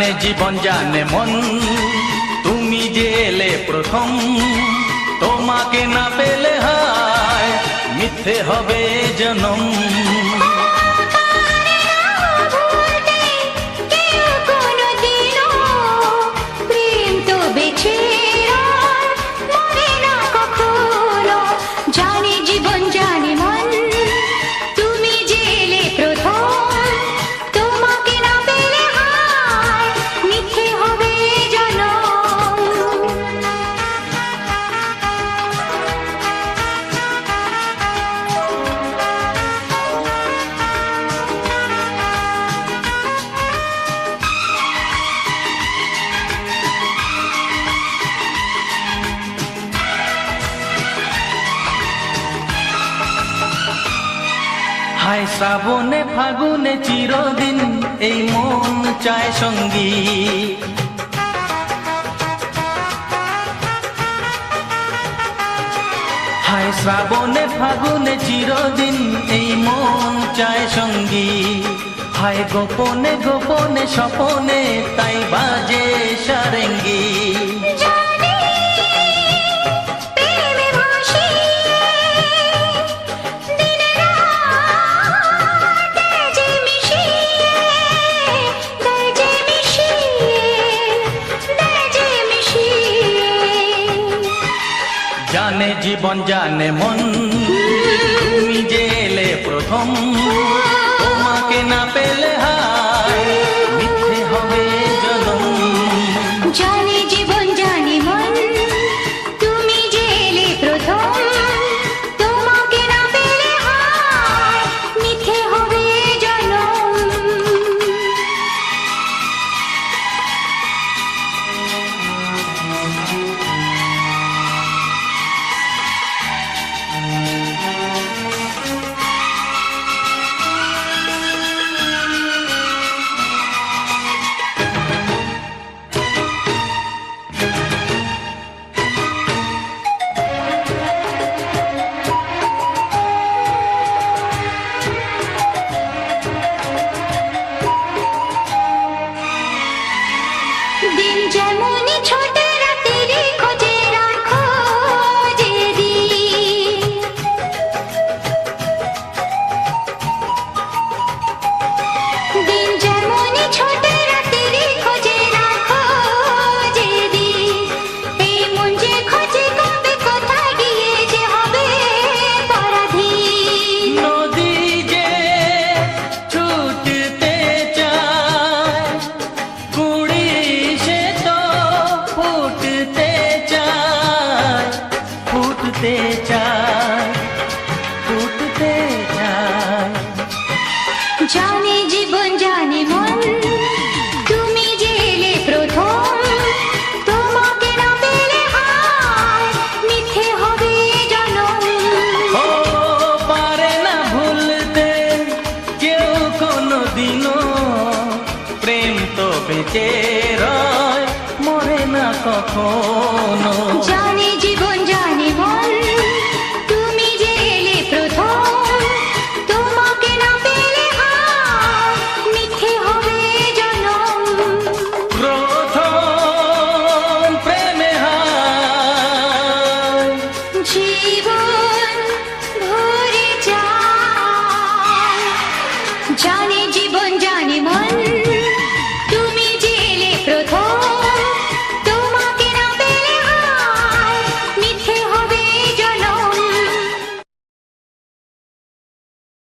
জানে জীবন জানে মন, তুমি যে এলে প্রথম, তোমাকে না পেলে হায় মিথ্যে হবে জনম। হায় শ্রাবণে ফাগুনে চিরদিন এই মন চায় সঙ্গী, হায় শ্রাবণে ফাগুনে চিরদিন এই মন চায় সঙ্গী। হায় গোপনে গোপনে স্বপনে তাই বাজে সারেঙ্গি। জানে জীবন জানে মন, তুমি যে এলে প্রথম, তোমাকে না পেলে হায় মিথ্যে হবে জনম। জানে জীবন জানে মন, তুমি যে এলে প্রথম, তোমাকে না পেলে হায় মিথ্যে হবে জনম। দিন যেমনই ছোটে রাতের খোঁজে রাখো যে দিন, দিন যেমনই ছোটে রাতের খোঁজে রাখো যে দিন। এই মন যে খোঁজে কবে কোথায় গিয়ে যে হবে পরাধীন। নদী যে ছুটতে চায়, কুড়ি সে তো ফুটতে চায়, ফুটতে চায়, ফুটতে চায়। জানে জীবন জানে মন, তুমি যে এলে প্রথম, তোমাকে না পেলে হায় মিথ্যে হবে জনম। ও পারে না ভুলতে কেউ কোনো দিনও, প্রেম তো বেঁচে রয় মরে না কখনো। জানে